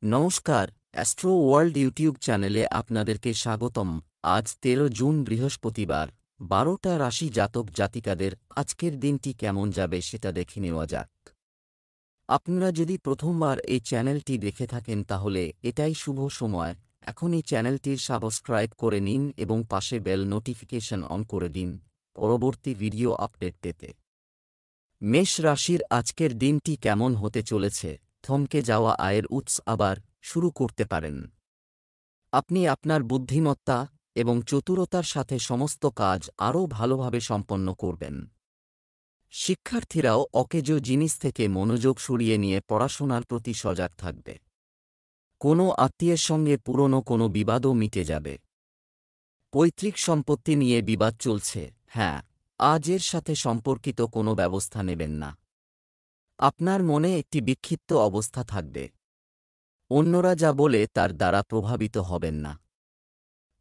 নমস্কার, astro world YouTube চ্যানেলে আপনাদেরকে স্বাগতম। আজ ১৩ জুন বৃহস্পতিবার, ১২টা রাশি জাতক জাতিকাদের আজকের দিনটি কেমন যাবে সেটা দেখে নেওয়া যাক। আপনারা যদি প্রথমবার এই চ্যানেলটি দেখে থাকেন তাহলে এটাই শুভ সময়। এখন এই চ্যানেলটির সাবস্ক্রাইব করে নিন এবং পাশে বেল নোটিফিকেশন অন করে দিন পরবর্তী ভিডিও আপডেট পেতে। মেষ রাশির আজকের দিনটি কেমন হতে চলেছে? থমকে যাওয়া আয়ের উৎস আবার শুরু করতে পারেন। আপনি আপনার বুদ্ধিমত্তা এবং চতুরতার সাথে সমস্ত কাজ আরও ভালোভাবে সম্পন্ন করবেন। শিক্ষার্থীরাও অকেজো জিনিস থেকে মনোযোগ সরিয়ে নিয়ে পড়াশোনার প্রতি সজাগ থাকবে। কোনো আত্মীয়ের সঙ্গে পুরনো কোনো বিবাদও মিটে যাবে। পৈতৃক সম্পত্তি নিয়ে বিবাদ চলছে, হ্যাঁ, আজ এর সাথে সম্পর্কিত কোনো ব্যবস্থা নেবেন না। আপনার মনে একটি বিক্ষিপ্ত অবস্থা থাকবে। অন্যরা যা বলে তার দ্বারা প্রভাবিত হবেন না।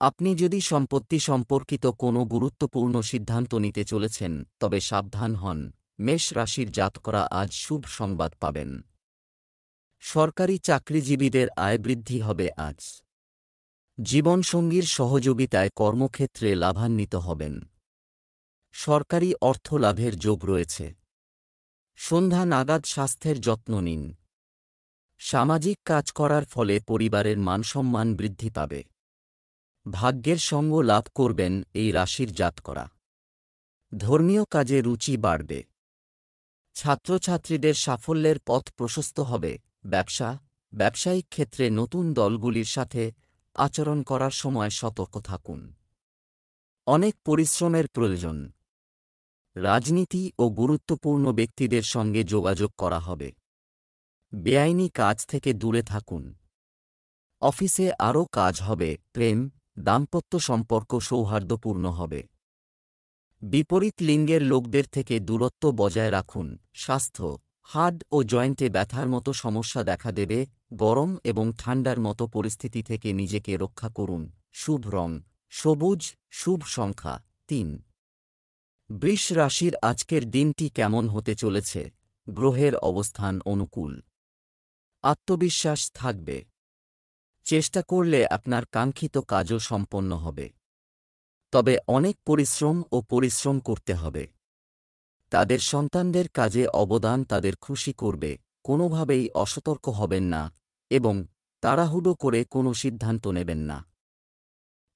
আপনি যদি সম্পত্তি সম্পর্কিত কোনো গুরুত্বপূর্ণ সিদ্ধান্ত নিতে চলেছেন তবে সাবধান হন। মেষ রাশির জাতকরা আজ শুভ সংবাদ পাবেন। সরকারি চাকরিজীবীদের আয় বৃদ্ধি হবে আজ। জীবনসঙ্গীর সহযোগিতায় কর্মক্ষেত্রে লাভান্বিত হবেন। সরকারি অর্থ লাভের যোগ রয়েছে। সন্ধ্যা নাগাদ স্বাস্থ্যের যত্ন নিন। সামাজিক কাজ করার ফলে পরিবারের মানসম্মান বৃদ্ধি পাবে। ভাগ্যের সঙ্গ লাভ করবেন এই রাশির জাতকরা। ধর্মীয় কাজে রুচি বাড়বে। ছাত্রছাত্রীদের সাফল্যের পথ প্রশস্ত হবে। ব্যবসায়িক ক্ষেত্রে নতুন দলগুলির সাথে আচরণ করার সময় সতর্ক থাকুন। অনেক পরিশ্রমের প্রয়োজন। রাজনীতি ও গুরুত্বপূর্ণ ব্যক্তিদের সঙ্গে যোগাযোগ করা হবে। বেআইনি কাজ থেকে দূরে থাকুন। অফিসে আরও কাজ হবে। প্রেম, দাম্পত্য সম্পর্ক সৌহার্দ্যপূর্ণ হবে। বিপরীত লিঙ্গের লোকদের থেকে দূরত্ব বজায় রাখুন। স্বাস্থ্য, হাড় ও জয়েন্টে ব্যথার মতো সমস্যা দেখা দেবে। গরম এবং ঠান্ডার মতো পরিস্থিতি থেকে নিজেকে রক্ষা করুন। শুভ রং সবুজ, শুভ সংখ্যা ৩। বৃষ রাশির আজকের দিনটি কেমন হতে চলেছে? গ্রহের অবস্থান অনুকূল। আত্মবিশ্বাস থাকবে। চেষ্টা করলে আপনার কাঙ্ক্ষিত কাজও সম্পন্ন হবে। তবে অনেক পরিশ্রম করতে হবে। তাদের সন্তানদের কাজে অবদান তাদের খুশি করবে। কোনোভাবেই অসতর্ক হবেন না এবং তাড়াহুড়ো করে কোনো সিদ্ধান্ত নেবেন না।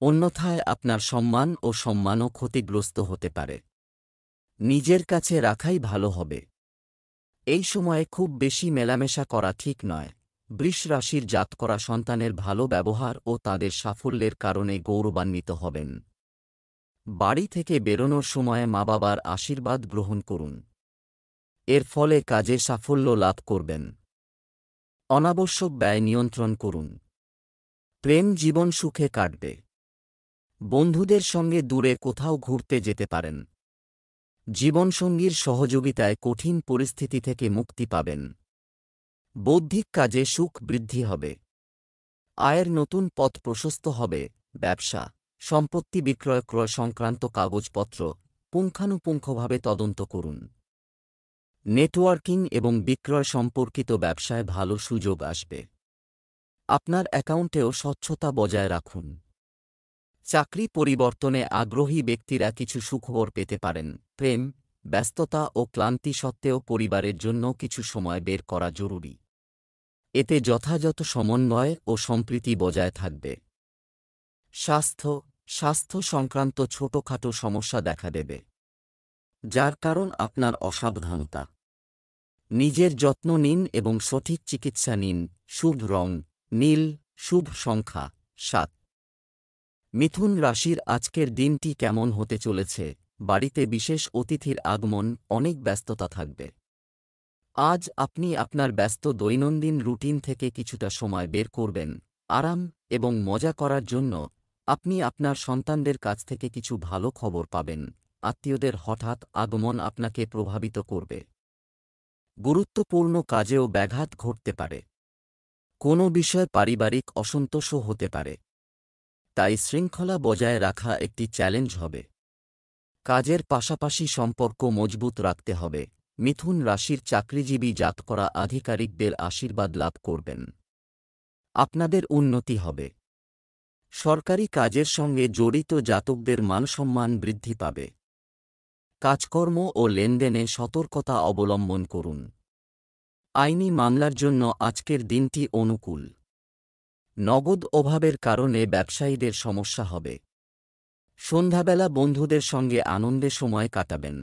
অন্যথায় আপনার সম্মান ও সম্মানও ক্ষতিগ্রস্ত হতে পারে। নিজের কাছে রাখাই ভালো হবে। এই সময়ে খুব বেশি মেলামেশা করা ঠিক নয়। বৃষ রাশির জাতকরা সন্তানের ভালো ব্যবহার ও তাদের সাফল্যের কারণে গৌরবান্বিত হবেন। বাড়ি থেকে বেরোনোর সময় মা-বাবার আশীর্বাদ গ্রহণ করুন। এর ফলে কাজে সাফল্য লাভ করবেন। অনাবশ্যক ব্যয় নিয়ন্ত্রণ করুন। প্রেম জীবন সুখে কাটবে। বন্ধুদের সঙ্গে দূরে কোথাও ঘুরতে যেতে পারেন। জীবনসঙ্গীর সহযোগিতায় কঠিন পরিস্থিতি থেকে মুক্তি পাবেন। বৌদ্ধিক কাজে সুখ বৃদ্ধি হবে। আয়ের নতুন পথ প্রশস্ত হবে। ব্যবসা, সম্পত্তি বিক্রয় ক্রয় সংক্রান্ত কাগজপত্র পুঙ্খানুপুঙ্খভাবে তদন্ত করুন। নেটওয়ার্কিং এবং বিক্রয় সম্পর্কিত ব্যবসায় ভালো সুযোগ আসবে। আপনার অ্যাকাউন্টেও স্বচ্ছতা বজায় রাখুন। চাকরি পরিবর্তনে আগ্রহী ব্যক্তিরা কিছু সুখবর পেতে পারেন। প্রেম, ব্যস্ততা ও ক্লান্তি সত্ত্বেও পরিবারের জন্য কিছু সময় বের করা জরুরি। এতে যথাযথ সমন্বয় ও সম্প্রীতি বজায় থাকবে। স্বাস্থ্য সংক্রান্ত ছোটখাটো সমস্যা দেখা দেবে, যার কারণ আপনার অসাবধানতা। নিজের যত্ন নিন এবং সঠিক চিকিৎসা নিন। শুভ রং নীল, শুভ সংখ্যা ৭। মিথুন রাশির আজকের দিনটি কেমন হতে চলেছে? বাড়িতে বিশেষ অতিথির আগমন, অনেক ব্যস্ততা থাকবে। আজ আপনি আপনার ব্যস্ত দৈনন্দিন রুটিন থেকে কিছুটা সময় বের করবেন। আরাম এবং মজা করার জন্য আপনি আপনার সন্তানদের কাছ থেকে কিছু ভালো খবর পাবেন। আত্মীয়দের হঠাৎ আগমন আপনাকে প্রভাবিত করবে। গুরুত্বপূর্ণ কাজেও ব্যাঘাত ঘটতে পারে। কোনো বিষয়ে পারিবারিক অসন্তোষও হতে পারে। তাই শৃঙ্খলা বজায় রাখা একটি চ্যালেঞ্জ হবে। কাজের পাশাপাশি সম্পর্ক মজবুত রাখতে হবে। মিথুন রাশির চাকরিজীবী জাতকরা আধিকারিকদের আশীর্বাদ লাভ করবেন। আপনাদের উন্নতি হবে। সরকারি কাজের সঙ্গে জড়িত জাতকদের মানসম্মান বৃদ্ধি পাবে। কাজকর্ম ও লেনদেনে সতর্কতা অবলম্বন করুন। আইনি মামলার জন্য আজকের দিনটি অনুকূল। নগদ অভাবের কারণে ব্যবসায়ীদের সমস্যা হবে। সন্ধ্যাবেলা বন্ধুদের সঙ্গে আনন্দে সময় কাটাবেন।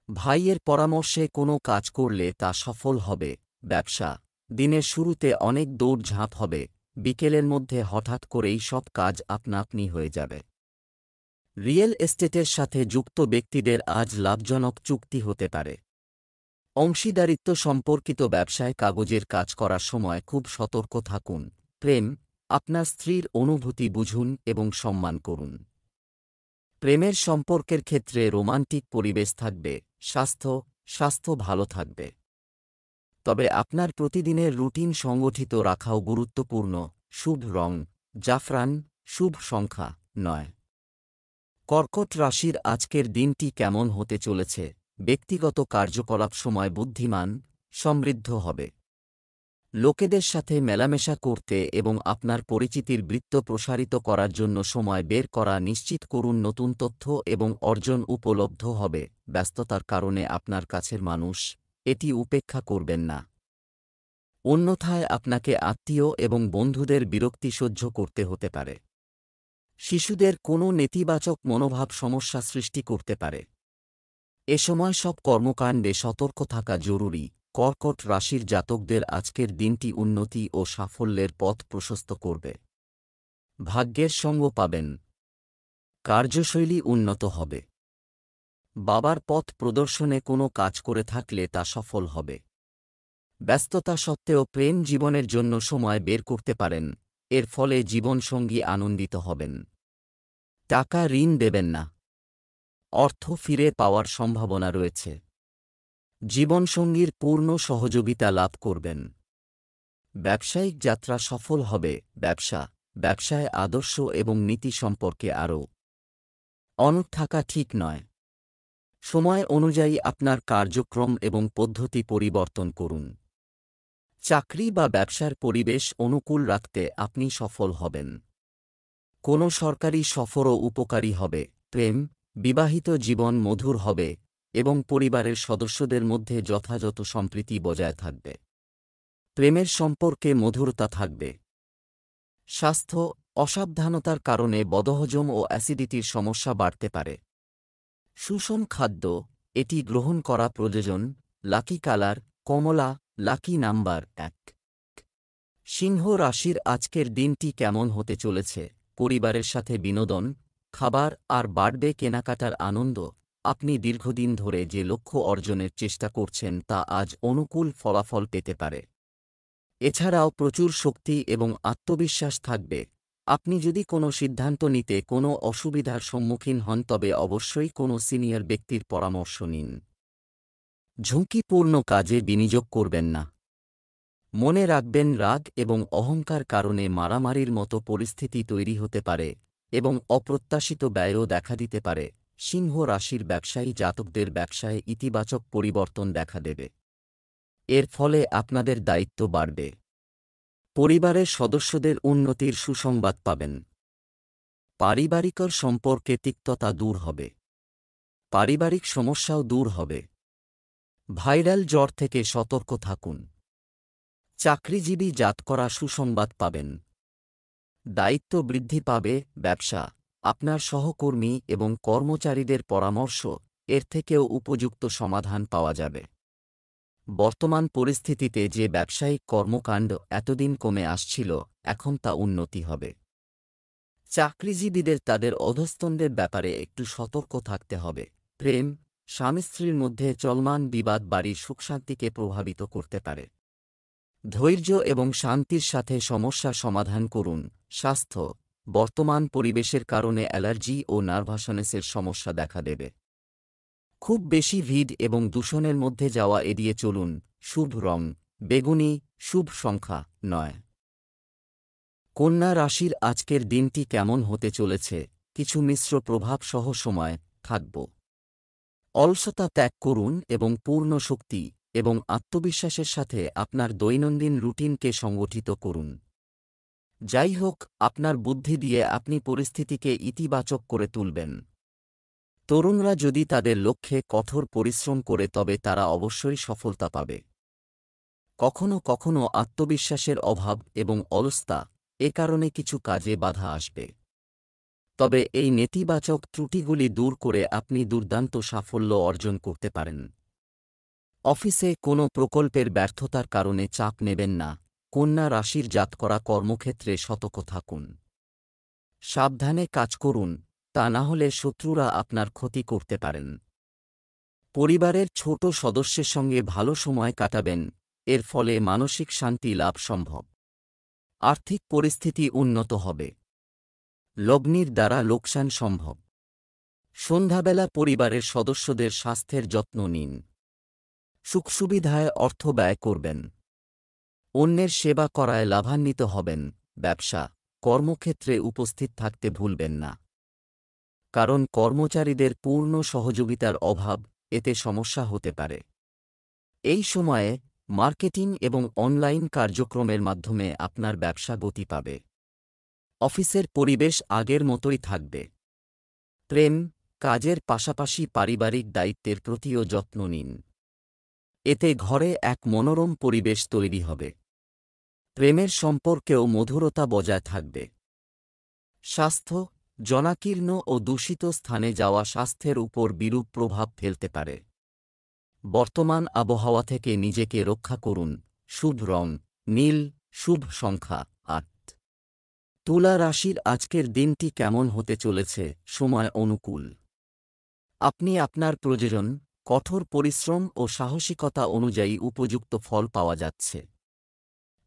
ভাইয়ের পরামর্শে কোনো কাজ করলে তা সফল হবে। ব্যবসা, দিনের শুরুতে অনেক দৌড়ঝাঁপ হবে, বিকেলের মধ্যে হঠাৎ করেই সব কাজ আপনা আপনি হয়ে যাবে। রিয়েল এস্টেটের সাথে যুক্ত ব্যক্তিদের আজ লাভজনক চুক্তি হতে পারে। অংশীদারিত্ব সম্পর্কিত ব্যবসায় কাগজের কাজ করার সময় খুব সতর্ক থাকুন। প্রেম, আপনার স্ত্রীর অনুভূতি বুঝুন এবং সম্মান করুন। প্রেমের সম্পর্কের ক্ষেত্রে রোমান্টিক পরিবেশ থাকবে। স্বাস্থ্য ভালো থাকবে। তবে আপনার প্রতিদিনের রুটিন সংগঠিত রাখাও গুরুত্বপূর্ণ। শুভ রং জাফরান, শুভ সংখ্যা 9। কর্কট রাশির আজকের দিনটি কেমন হতে চলেছে? ব্যক্তিগত কার্যকলাপ সময় বুদ্ধিমান, সমৃদ্ধ হবে। লোকেদের সাথে মেলামেশা করতে এবং আপনার পরিচিতির বৃত্ত প্রসারিত করার জন্য সময় বের করা নিশ্চিত করুন। নতুন তথ্য এবং অর্জন উপলব্ধ হবে। ব্যস্ততার কারণে আপনার কাছের মানুষ এটি উপেক্ষা করবেন না। অন্যথায় আপনাকে আত্মীয় এবং বন্ধুদের বিরক্তি সহ্য করতে হতে পারে। শিশুদের কোনো নেতিবাচক মনোভাব সমস্যা সৃষ্টি করতে পারে। এ সময় সব কর্মকাণ্ডে সতর্ক থাকা জরুরি। কর্কট রাশির জাতকদের আজকের দিনটি উন্নতি ও সাফল্যের পথ প্রশস্ত করবে। ভাগ্যের সঙ্গ পাবেন। কার্যশৈলী উন্নত হবে। বাবার পথ প্রদর্শনে কোনো কাজ করে থাকলে তা সফল হবে। ব্যস্ততা সত্ত্বেও প্রেম জীবনের জন্য সময় বের করতে পারেন। এর ফলে জীবনসঙ্গী আনন্দিত হবেন। টাকা ঋণ দেবেন না। অর্থ ফিরে পাওয়ার সম্ভাবনা রয়েছে। জীবনসঙ্গীর পূর্ণ সহযোগিতা লাভ করবেন। ব্যবসায়িক যাত্রা সফল হবে। ব্যবসায় আদর্শ এবং নীতি সম্পর্কে আরও অনড় থাকা ঠিক নয়। সময় অনুযায়ী আপনার কার্যক্রম এবং পদ্ধতি পরিবর্তন করুন। চাকরি বা ব্যবসার পরিবেশ অনুকূল রাখতে আপনি সফল হবেন। কোনো সরকারি সফরও উপকারী হবে। প্রেম, বিবাহিত জীবন মধুর হবে এবং পরিবারের সদস্যদের মধ্যে যথাযথ সম্প্রীতি বজায় থাকবে। প্রেমের সম্পর্কে মধুরতা থাকবে। স্বাস্থ্য, অসাবধানতার কারণে বদহজম ও অ্যাসিডিটির সমস্যা বাড়তে পারে। সুষম খাদ্য, এটি গ্রহণ করা প্রয়োজন। লাকি কালার কমলা, লাকি নাম্বার 1। সিংহ রাশির আজকের দিনটি কেমন হতে চলেছে? পরিবারের সাথে বিনোদন, খাবার আর বাড়বে কেনাকাটার আনন্দ। আপনি দীর্ঘদিন ধরে যে লক্ষ্য অর্জনের চেষ্টা করছেন তা আজ অনুকূল ফলাফল পেতে পারে। এছাড়াও প্রচুর শক্তি এবং আত্মবিশ্বাস থাকবে। আপনি যদি কোনো সিদ্ধান্ত নিতে কোনো অসুবিধার সম্মুখীন হন তবে অবশ্যই কোনো সিনিয়র ব্যক্তির পরামর্শ নিন। ঝুঁকিপূর্ণ কাজে বিনিয়োগ করবেন না। মনে রাখবেন, রাগ এবং অহংকার কারণে মারামারির মতো পরিস্থিতি তৈরি হতে পারে এবং অপ্রত্যাশিত ব্যয়ও দেখা দিতে পারে। সিংহ রাশির ব্যবসায়ী জাতকদের ব্যবসায়ে ইতিবাচক পরিবর্তন দেখা দেবে। এর ফলে আপনাদের দায়িত্ব বাড়বে। পরিবারের সদস্যদের উন্নতির সুসংবাদ পাবেন। পারিবারিক সম্পর্কে তিক্ততা দূর হবে। পারিবারিক সমস্যাও দূর হবে। ভাইরাল জ্বর থেকে সতর্ক থাকুন। চাকরিজীবী জাতকরা সুসংবাদ পাবেন। দায়িত্ব বৃদ্ধি পাবে। ব্যবসা, আপনার সহকর্মী এবং কর্মচারীদের পরামর্শ, এর থেকেও উপযুক্ত সমাধান পাওয়া যাবে। বর্তমান পরিস্থিতিতে যে ব্যবসায়িক কর্মকাণ্ড এতদিন কমে আসছিল, এখন তা উন্নতি হবে। চাকরিজীবীদের তাদের অধস্তনদের ব্যাপারে একটু সতর্ক থাকতে হবে। প্রেম, স্বামী স্ত্রীর মধ্যে চলমান বিবাদ বাড়ির সুখশান্তিকে প্রভাবিত করতে পারে। ধৈর্য এবং শান্তির সাথে সমস্যা সমাধান করুন। স্বাস্থ্য, বর্তমান পরিবেশের কারণে অ্যালার্জি ও নার্ভাসনেসের সমস্যা দেখা দেবে। খুব বেশি ভিড় এবং দূষণের মধ্যে যাওয়া এড়িয়ে চলুন। শুভ রং বেগুনি, শুভ সংখ্যা 9। কন্যা রাশির আজকের দিনটি কেমন হতে চলেছে? কিছু মিশ্র প্রভাব সহ সময় থাকব। অলসতা ত্যাগ করুন এবং পূর্ণ শক্তি এবং আত্মবিশ্বাসের সাথে আপনার দৈনন্দিন রুটিনকে সংগঠিত করুন। যাই হোক, আপনার বুদ্ধি দিয়ে আপনি পরিস্থিতিকে ইতিবাচক করে তুলবেন। তরুণরা যদি তাদের লক্ষ্যে কঠোর পরিশ্রম করে তবে তারা অবশ্যই সফলতা পাবে। কখনো কখনো আত্মবিশ্বাসের অভাব এবং অলসতা এ কারণে কিছু কাজে বাধা আসবে। তবে এই নেতিবাচক ত্রুটিগুলি দূর করে আপনি দুর্দান্ত সাফল্য অর্জন করতে পারেন। অফিসে কোনো প্রকল্পের ব্যর্থতার কারণে চাপ নেবেন না। কন্যা রাশির জাতকরা কর্মক্ষেত্রে সতর্ক থাকুন। সাবধানে কাজ করুন, তা না হলে শত্রুরা আপনার ক্ষতি করতে পারেন। পরিবারের ছোট সদস্যের সঙ্গে ভালো সময় কাটাবেন, এর ফলে মানসিক শান্তি লাভ সম্ভব। আর্থিক পরিস্থিতি উন্নত হবে। লগ্নির দ্বারা লোকসান সম্ভব। সন্ধ্যাবেলা পরিবারের সদস্যদের স্বাস্থ্যের যত্ন নিন। সুখসুবিধায় অর্থ ব্যয় করবেন। অন্যের সেবা করায় লাভান্বিত হবেন। ব্যবসা, কর্মক্ষেত্রে উপস্থিত থাকতে ভুলবেন না, কারণ কর্মচারীদের পূর্ণ সহযোগিতার অভাব, এতে সমস্যা হতে পারে। এই সময়ে মার্কেটিং এবং অনলাইন কার্যক্রমের মাধ্যমে আপনার ব্যবসা গতি পাবে। অফিসের পরিবেশ আগের মতোই থাকবে। প্রেম, কাজের পাশাপাশি পারিবারিক দায়িত্বের প্রতিও যত্ন নিন। এতে ঘরে এক মনোরম পরিবেশ তৈরি হবে। প্রেমের সম্পর্কেও মধুরতা বজায় থাকবে। স্বাস্থ্য, জনাকীর্ণ ও দূষিত স্থানে যাওয়া স্বাস্থ্যের উপর বিরূপ প্রভাব ফেলতে পারে। বর্তমান আবহাওয়া থেকে নিজেকে রক্ষা করুন। শুভ রং নীল, শুভ সংখ্যা ৮। তুলা রাশির আজকের দিনটি কেমন হতে চলেছে? সময় অনুকূল। আপনি আপনার প্রয়োজন, কঠোর পরিশ্রম ও সাহসিকতা অনুযায়ী উপযুক্ত ফল পাওয়া যাচ্ছে।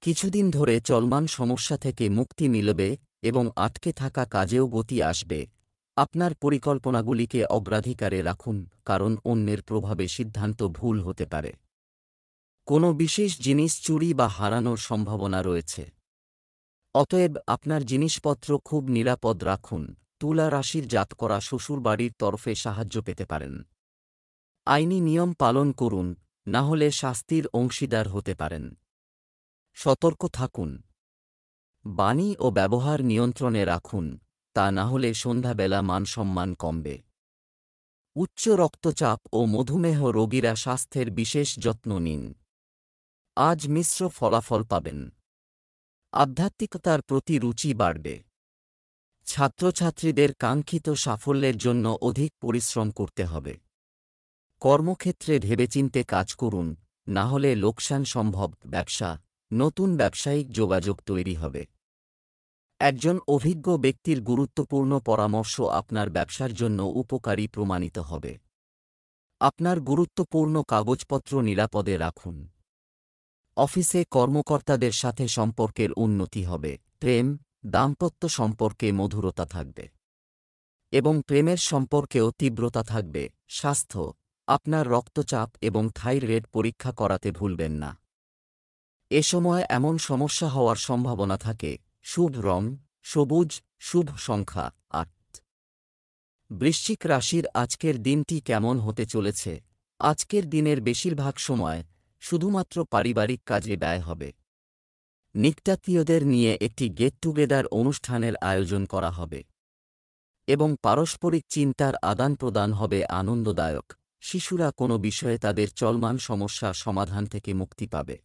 কিছুদিন ধরে চলমান সমস্যা থেকে মুক্তি মিলবে এবং আটকে থাকা কাজেও গতি আসবে। আপনার পরিকল্পনাগুলিকে অগ্রাধিকারে রাখুন, কারণ অন্যের প্রভাবে সিদ্ধান্ত ভুল হতে পারে। কোনো বিশেষ জিনিস চুরি বা হারানোর সম্ভাবনা রয়েছে। অতএব আপনার জিনিসপত্র খুব নিরাপদ রাখুন। তুলা রাশির জাতকরা শ্বশুরবাড়ির তরফে সাহায্য পেতে পারেন। আইনি নিয়ম পালন করুন, না হলে শাস্তির অংশীদার হতে পারেন। সতর্ক থাকুন। বাণী ও ব্যবহার নিয়ন্ত্রণে রাখুন, তা না হলে সন্ধ্যাবেলা মানসম্মান কমবে। উচ্চ রক্তচাপ ও মধুমেহ রোগীরা স্বাস্থ্যের বিশেষ যত্ন নিন। আজ মিশ্র ফলাফল পাবেন। আধ্যাত্মিকতার প্রতি রুচি বাড়বে। ছাত্রছাত্রীদের কাঙ্ক্ষিত সাফল্যের জন্য অধিক পরিশ্রম করতে হবে। কর্মক্ষেত্রে ভেবেচিন্তে কাজ করুন, না হলে লোকসান সম্ভব। ব্যবসা, নতুন ব্যবসায়িক যোগাযোগ তৈরি হবে। একজন অভিজ্ঞ ব্যক্তির গুরুত্বপূর্ণ পরামর্শ আপনার ব্যবসার জন্য উপকারী প্রমাণিত হবে। আপনার গুরুত্বপূর্ণ কাগজপত্র নিরাপদে রাখুন। অফিসে কর্মকর্তাদের সাথে সম্পর্কের উন্নতি হবে। প্রেম, দাম্পত্য সম্পর্কে মধুরতা থাকবে এবং প্রেমের সম্পর্কেও তীব্রতা থাকবে। স্বাস্থ্য, আপনার রক্তচাপ এবং থাইরয়েড পরীক্ষা করাতে ভুলবেন না। এ সময় এমন সমস্যা হওয়ার সম্ভাবনা থাকে। শুভ রং সবুজ, শুভ সংখ্যা ৮। বৃশ্চিক রাশির আজকের দিনটি কেমন হতে চলেছে? আজকের দিনের বেশিরভাগ সময় শুধুমাত্র পারিবারিক কাজে ব্যয় হবে। নিকটাত্মীয়দের নিয়ে একটি গেট টুগেদার অনুষ্ঠানের আয়োজন করা হবে এবং পারস্পরিক চিন্তার আদান-প্রদান হবে আনন্দদায়ক। শিশুরা কোনো বিষয়ে তাদের চলমান সমস্যা সমাধান থেকে মুক্তি পাবে।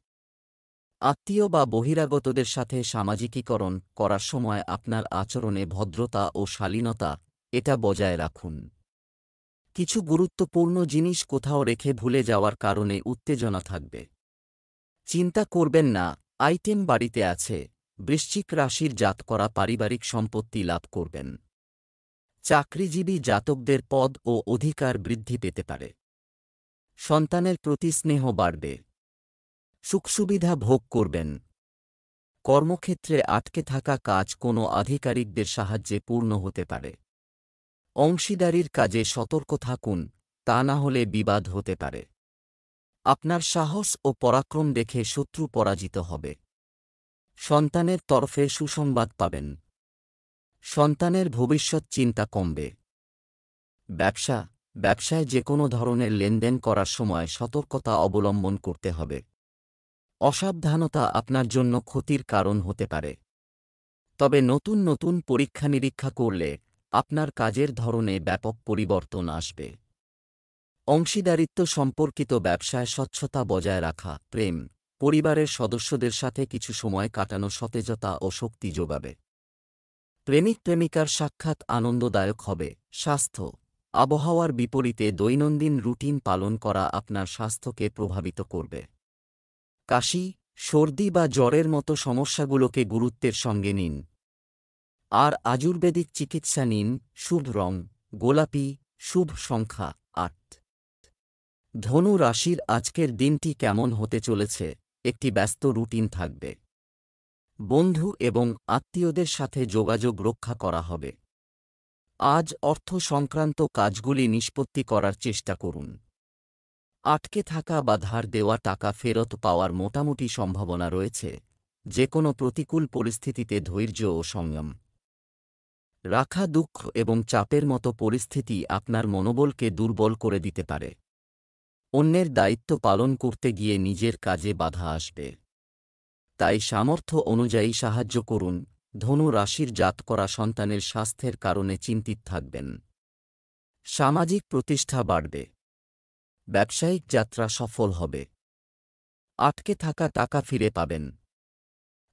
আত্মীয় বা বহিরাগতদের সাথে সামাজিকীকরণ করার সময় আপনার আচরণে ভদ্রতা ও শালীনতা এটা বজায় রাখুন। কিছু গুরুত্বপূর্ণ জিনিস কোথাও রেখে ভুলে যাওয়ার কারণে উত্তেজনা থাকবে। চিন্তা করবেন না, আইটেম বাড়িতে আছে। বৃশ্চিক রাশির জাতকরা পারিবারিক সম্পত্তি লাভ করবেন। চাকরিজীবী জাতকদের পদ ও অধিকার বৃদ্ধি পেতে পারে। সন্তানের প্রতি স্নেহ বাড়বে। সুখসুবিধা ভোগ করবেন। কর্মক্ষেত্রে আটকে থাকা কাজ কোনো আধিকারিকদের সাহায্যে পূর্ণ হতে পারে। অংশীদারির কাজে সতর্ক থাকুন, তা না হলে বিবাদ হতে পারে। আপনার সাহস ও পরাক্রম দেখে শত্রু পরাজিত হবে। সন্তানের তরফে সুসংবাদ পাবেন। সন্তানের ভবিষ্যৎ চিন্তা কমবে। ব্যবসা, ব্যবসায় যে কোনো ধরনের লেনদেন করার সময় সতর্কতা অবলম্বন করতে হবে। অসাবধানতা আপনার জন্য ক্ষতির কারণ হতে পারে। তবে নতুন নতুন পরীক্ষা নিরীক্ষা করলে আপনার কাজের ধরনে ব্যাপক পরিবর্তন আসবে। অংশীদারিত্ব সম্পর্কিত ব্যবসায় স্বচ্ছতা বজায় রাখা, প্রেম, পরিবারের সদস্যদের সাথে কিছু সময় কাটানো সতেজতা ও শক্তি যোগাবে। প্রেমিক প্রেমিকার সাক্ষাৎ আনন্দদায়ক হবে। স্বাস্থ্য, আবহাওয়ার বিপরীতে দৈনন্দিন রুটিন পালন করা আপনার স্বাস্থ্যকে প্রভাবিত করবে। কাশি, সর্দি বা জ্বরের মতো সমস্যাগুলোকে গুরুত্বের সঙ্গে নিন। আর আয়ুর্বেদিক চিকিৎসা নিন। শুভ রং গোলাপি, শুভ সংখ্যা ৮। ধনু রাশির আজকের দিনটি কেমন হতে চলেছে? একটি ব্যস্ত রুটিন থাকবে। বন্ধু এবং আত্মীয়দের সাথে যোগাযোগ রক্ষা করা হবে। আজ অর্থ সংক্রান্ত কাজগুলি নিষ্পত্তি করার চেষ্টা করুন। আটকে থাকা বা ধার দেওয়া টাকা ফেরত পাওয়ার মোটামুটি সম্ভাবনা রয়েছে। যে কোনো প্রতিকূল পরিস্থিতিতে ধৈর্য ও সংযম রাখা দুঃখ এবং চাপের মতো পরিস্থিতি আপনার মনোবলকে দুর্বল করে দিতে পারে। অন্যের দায়িত্ব পালন করতে গিয়ে নিজের কাজে বাধা আসবে। তাই সামর্থ্য অনুযায়ী সাহায্য করুন। ধনু রাশির জাত করা সন্তানের স্বাস্থ্যের কারণে চিন্তিত থাকবেন। সামাজিক প্রতিষ্ঠা বাড়বে। ব্যবসায়িক যাত্রা সফল হবে। আটকে থাকা টাকা ফিরে পাবেন।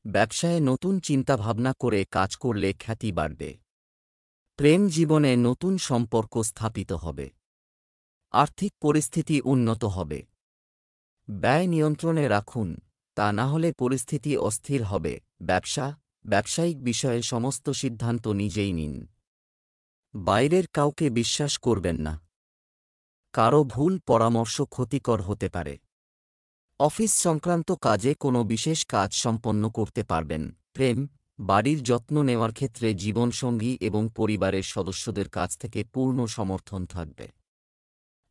ব্যবসায়ে নতুন চিন্তাভাবনা করে কাজ করলে খ্যাতি বাড়বে। প্রেম জীবনে নতুন সম্পর্ক স্থাপিত হবে। আর্থিক পরিস্থিতি উন্নত হবে। ব্যয় নিয়ন্ত্রণে রাখুন, তা না হলে পরিস্থিতি অস্থির হবে। ব্যবসায়িক বিষয়ে সমস্ত সিদ্ধান্ত নিজেই নিন। বাইরের কাউকে বিশ্বাস করবেন না। কারো ভুল পরামর্শ ক্ষতিকর হতে পারে। অফিস সংক্রান্ত কাজে কোনো বিশেষ কাজ সম্পন্ন করতে পারবেন। প্রেম, বাড়ির যত্ন নেওয়ার ক্ষেত্রে জীবনসঙ্গী এবং পরিবারের সদস্যদের কাছ থেকে পূর্ণ সমর্থন থাকবে।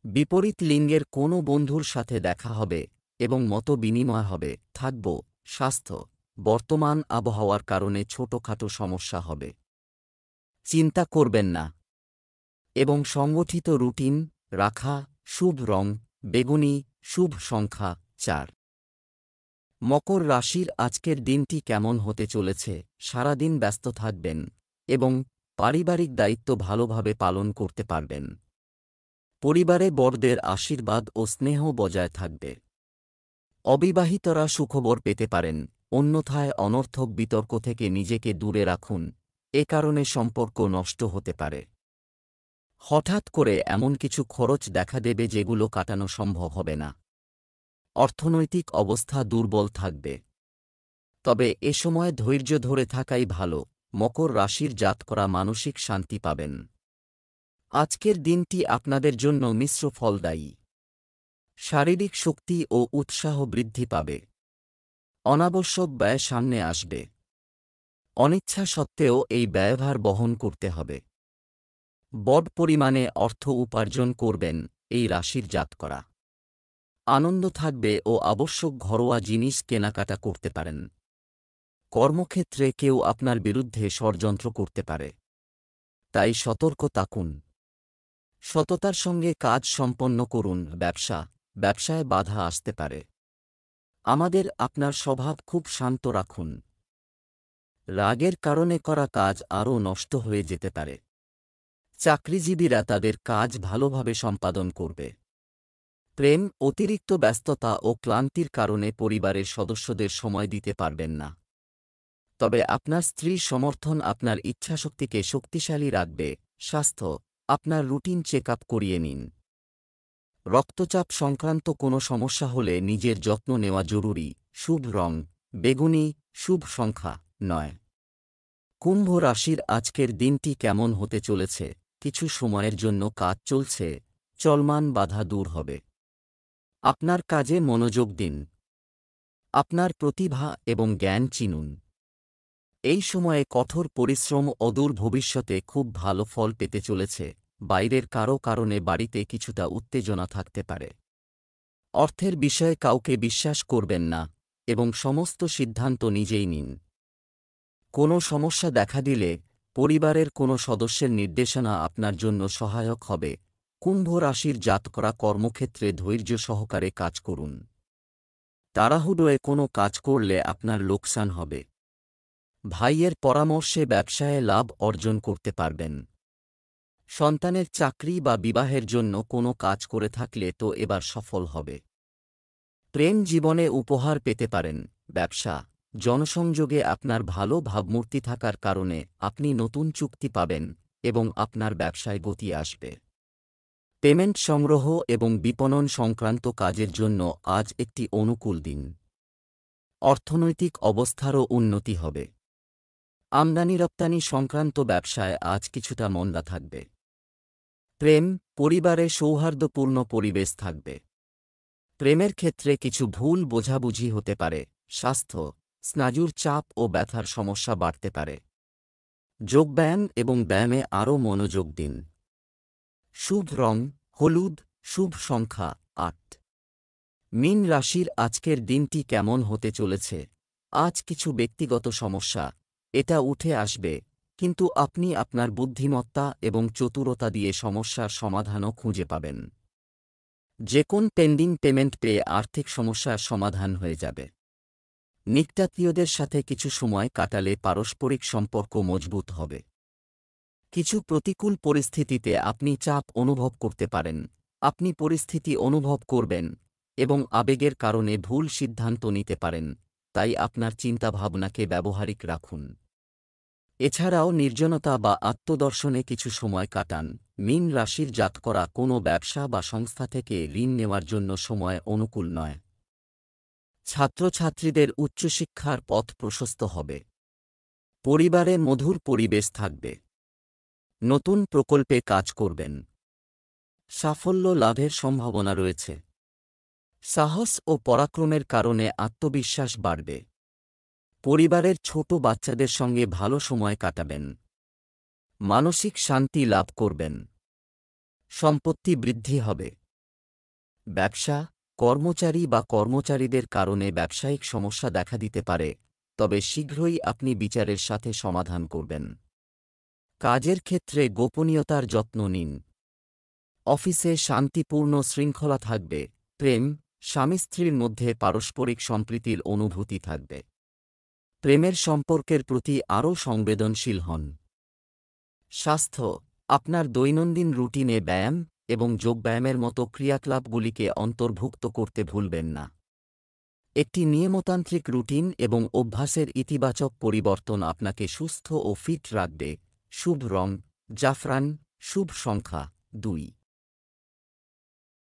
বিপরীত লিঙ্গের কোনো বন্ধুর সাথে দেখা হবে এবং মত বিনিময় হবে। স্বাস্থ্য, বর্তমান আবহাওয়ার কারণে ছোটখাটো সমস্যা হবে। চিন্তা করবেন না এবং সংগঠিত রুটিন রাখা। শুভ রং বেগুনি, শুভ সংখ্যা ৪। মকর রাশির আজকের দিনটি কেমন হতে চলেছে? সারাদিন ব্যস্ত থাকবেন এবং পারিবারিক দায়িত্ব ভালোভাবে পালন করতে পারবেন। পরিবারে বড়দের আশীর্বাদ ও স্নেহ বজায় থাকবে। অবিবাহিতরা সুখবর পেতে পারেন, অন্যথায় অনর্থক বিতর্ক থেকে নিজেকে দূরে রাখুন, এ কারণে সম্পর্ক নষ্ট হতে পারে। হঠাৎ করে এমন কিছু খরচ দেখা দেবে যেগুলো কাটানো সম্ভব হবে না। অর্থনৈতিক অবস্থা দুর্বল থাকবে। তবে এ সময় ধৈর্য ধরে থাকাই ভালো। মকর রাশির জাত করা মানসিক শান্তি পাবেন। আজকের দিনটি আপনাদের জন্য মিশ্র ফলদায়ী। শারীরিক শক্তি ও উৎসাহ বৃদ্ধি পাবে। অনাবশ্যক ব্যয় সামনে আসবে। অনিচ্ছা সত্ত্বেও এই ব্যয়ভার বহন করতে হবে। বড় পরিমাণে অর্থ উপার্জন করবেন এই রাশির জাত করা। আনন্দ থাকবে ও আবশ্যক ঘরোয়া জিনিস কেনাকাটা করতে পারেন। কর্মক্ষেত্রে কেউ আপনার বিরুদ্ধে ষড়যন্ত্র করতে পারে, তাই সতর্ক থাকুন। সততার সঙ্গে কাজ সম্পন্ন করুন। ব্যবসায় বাধা আসতে পারে। আপনার স্বভাব খুব শান্ত রাখুন। রাগের কারণে করা কাজ আরও নষ্ট হয়ে যেতে পারে। চাকরিজীবীরা তাদের কাজ ভালোভাবে সম্পাদন করবে। প্রেম, অতিরিক্ত ব্যস্ততা ও ক্লান্তির কারণে পরিবারের সদস্যদের সময় দিতে পারবেন না। তবে আপনার স্ত্রীর সমর্থন আপনার ইচ্ছাশক্তিকে শক্তিশালী রাখবে। স্বাস্থ্য, আপনার রুটিন চেক আপ করিয়ে নিন। রক্তচাপ সংক্রান্ত কোনো সমস্যা হলে নিজের যত্ন নেওয়া জরুরি। শুভ রং বেগুনি, শুভ সংখ্যা ৯। কুম্ভ রাশির আজকের দিনটি কেমন হতে চলেছে? কিছু সময়ের জন্য কাজ চলমান বাধা দূর হবে। আপনার কাজে মনোযোগ দিন। আপনার প্রতিভা এবং জ্ঞান চিনুন। এই সময়ে কঠোর পরিশ্রম অদূর ভবিষ্যতে খুব ভালো ফল পেতে চলেছে। বাইরের কারো কারণে বাড়িতে কিছুটা উত্তেজনা থাকতে পারে। অর্থের বিষয়ে কাউকে বিশ্বাস করবেন না এবং সমস্ত সিদ্ধান্ত নিজেই নিন। কোনো সমস্যা দেখা দিলে পরিবারের কোনো সদস্যের নির্দেশনা আপনার জন্য সহায়ক হবে। কুম্ভ রাশির জাত করা কর্মক্ষেত্রে ধৈর্য সহকারে কাজ করুন। তাড়াহুড়োয় কোনো কাজ করলে আপনার লোকসান হবে। ভাইয়ের পরামর্শে ব্যবসায়ে লাভ অর্জন করতে পারবেন। সন্তানের চাকরি বা বিবাহের জন্য কোনো কাজ করে থাকলে তো এবার সফল হবে। প্রেম জীবনে উপহার পেতে পারেন। ব্যবসা, জনসংযোগে আপনার ভালো ভাবমূর্তি থাকার কারণে আপনি নতুন চুক্তি পাবেন এবং আপনার ব্যবসায় গতি আসবে। পেমেন্ট সংগ্রহ এবং বিপণন সংক্রান্ত কাজের জন্য আজ একটি অনুকূল দিন। অর্থনৈতিক অবস্থারও উন্নতি হবে। আমদানি রপ্তানি সংক্রান্ত ব্যবসায় আজ কিছুটা মন্দা থাকবে। প্রেম, পরিবারে সৌহার্দ্যপূর্ণ পরিবেশ থাকবে। প্রেমের ক্ষেত্রে কিছু ভুল বোঝাবুঝি হতে পারে। স্বাস্থ্য, স্নায়ুর চাপ ও ব্যথার সমস্যা বাড়তে পারে। যোগব্যায়াম এবং ব্যায়ামে আরও মনোযোগ দিন। শুভ রং হলুদ, শুভ সংখ্যা ৮। মীন রাশির আজকের দিনটি কেমন হতে চলেছে? আজ কিছু ব্যক্তিগত সমস্যা এটা উঠে আসবে, কিন্তু আপনি আপনার বুদ্ধিমত্তা এবং চতুরতা দিয়ে সমস্যার সমাধানও খুঁজে পাবেন। যে কোন পেন্ডিং পেমেন্ট পেয়ে আর্থিক সমস্যার সমাধান হয়ে যাবে। নিকটাত্মীয়দের সাথে কিছু সময় কাটালে পারস্পরিক সম্পর্ক মজবুত হবে। কিছু প্রতিকূল পরিস্থিতিতে আপনি চাপ অনুভব করতে পারেন। আপনি পরিস্থিতি অনুভব করবেন এবং আবেগের কারণে ভুল সিদ্ধান্ত নিতে পারেন, তাই আপনার চিন্তাভাবনাকে ব্যবহারিক রাখুন। এছাড়াও নির্জনতা বা আত্মদর্শনে কিছু সময় কাটান। মীন রাশির জাতকরা কোনো ব্যবসা বা সংস্থা থেকে ঋণ নেওয়ার জন্য সময় অনুকূল নয়। ছাত্রছাত্রীদের উচ্চশিক্ষার পথ প্রশস্ত হবে। পরিবারে মধুর পরিবেশ থাকবে। নতুন প্রকল্পে কাজ করবেন। সাফল্য লাভের সম্ভাবনা রয়েছে। সাহস ও পরাক্রমের কারণে আত্মবিশ্বাস বাড়বে। পরিবারের ছোট বাচ্চাদের সঙ্গে ভালো সময় কাটাবেন। মানসিক শান্তি লাভ করবেন। সম্পত্তি বৃদ্ধি হবে। ব্যবসা, কর্মচারী বা কর্মচারীদের কারণে ব্যবসায়িক সমস্যা দেখা দিতে পারে, তবে শীঘ্রই আপনি বিচারের সাথে সমাধান করবেন। কাজের ক্ষেত্রে গোপনীয়তার যত্ন নিন। অফিসে শান্তিপূর্ণ শৃঙ্খলা থাকবে। প্রেম, স্বামী স্ত্রীর মধ্যে পারস্পরিক সম্প্রীতির অনুভূতি থাকবে। প্রেমের সম্পর্কের প্রতি আরও সংবেদনশীল হন। স্বাস্থ্য, আপনার দৈনন্দিন রুটিনে ব্যায়াম এবং যোগব্যায়ামের মতো ক্রিয়াকলাপগুলিকে অন্তর্ভুক্ত করতে ভুলবেন না। একটি নিয়মতান্ত্রিক রুটিন এবং অভ্যাসের ইতিবাচক পরিবর্তন আপনাকে সুস্থ ও ফিট রাখবে। শুভ রং জাফরান, শুভ সংখ্যা ২।